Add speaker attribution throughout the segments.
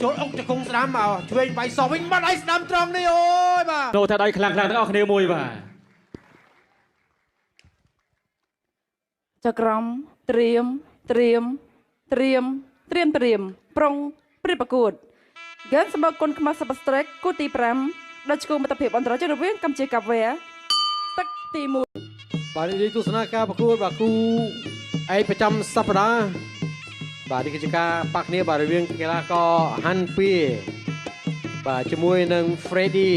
Speaker 1: ចូលអុកចង្គង់ស្ដាំមកឆ្វេងបាយសោះវិញបាត់ឲ្យស្ដាំត្រង់នេះអូយបាទ
Speaker 2: โนថាដៃខ្លាំងៗទាំងអស់គ្នាមួយបាទ
Speaker 3: ចក្រមត្រៀមប្រុងព្រៀបប្រកួតហ្គេមសម្បកគុណខ្មាស់សបស្ត្រេកគូទី5ដល់ឈ្មោះមិត្តភាពអន្តរជាតិរវាងកម្ពុជាកាប់វែទឹកទី1
Speaker 1: បាទនេះទស្សនាការប្រកួតបាទគូឯកប្រចាំសប្តាហ៍បាទនេះគឺជាការប៉ះគ្នាបាទរវាងកីឡាករហាន់ពីបាទជាមួយនឹង Freddy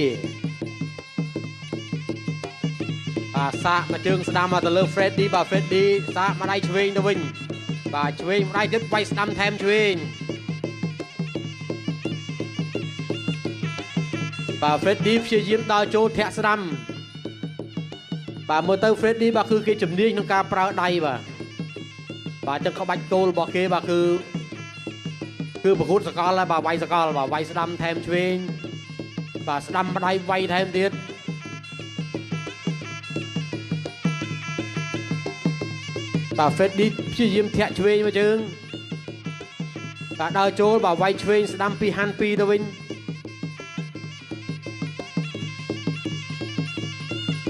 Speaker 1: បាទសាកមកជើងស្ដាំមកទៅលើ Freddy បាទ Freddy សាកមកដៃឆ្វេងទៅវិញបាទឆ្វេងម្ដាយទៀតវាយស្ដាំថែមឆ្វេងបាទ Freddy ព្យាយាមដើរចូលធាក់ស្ដាំបាទមើលទៅ Freddy បាទគឺគេជំនាញក្នុងការប្រើដៃបាទចឹងក្បាច់គោលរបស់គេបាទគឺប្រកួតសកលហើយបាទវាយសកលបាទវាយស្ដាំថែមឆ្វេងបាទស្ដាំម្ដាយវាយថែមទៀតបាទ Freddy ព្យាយាមធាក់ឆ្វេងមកជើងបាទដើរចូលបាទវាយឆ្វេងស្ដាំពីហាន់ពីទៅវិញ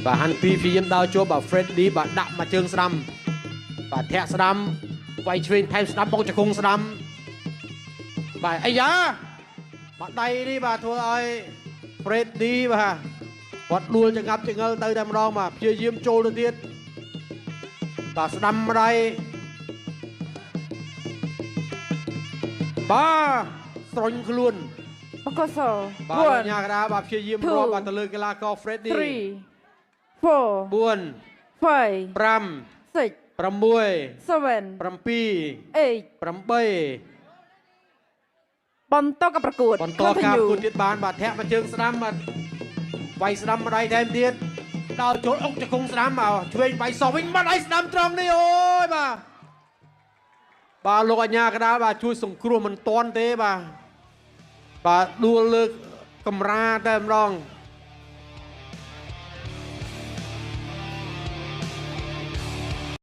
Speaker 1: បាទហាន់ពីព្យាយាមដើរចូលបាទ Freddy បាទដាក់មកជើងស្ដាំបាទធាក់ស្ដាំវាយឆ្វេងថែមស្ដាំមកចង្គង់ស្ដាំបាទអាយ៉ាបាត់ដៃនេះបាទធ្វើឲ្យ Freddy បាទគាត់ដួលចង្អាប់ចង្អិលទៅតែម្ដងបាទព្យាយាមចូលទៅទៀតបាទស្ដាំម្ដាយបាទស្រុញខ្លួន
Speaker 3: បកសល
Speaker 1: បាទញ៉ាកដាបាទព្យាយាមរាប់បាទទៅលើកីឡាករ Freddy
Speaker 3: 3 4
Speaker 1: 4
Speaker 3: 5
Speaker 1: 5
Speaker 3: 6
Speaker 1: 6
Speaker 3: 7
Speaker 1: 7
Speaker 3: 8 បន្តការប្រកួត
Speaker 1: បន្តការប្រកួតទៀតបានបាទធាក់មកជើងស្ដាំបាទវាយស្ដាំម្ដាយថែមទៀតដល់ចូលអុកចង្គង់ស្ដាំមកឆ្វេងវាយសោះវិញបាត់ឲ្យស្ដាំត្រង់នេះអូយបាទលោកអាញាកដាលបាទជួយសង្គ្រោះមិនទាន់ទេបាទដួលលើកកំរាតែម្ដង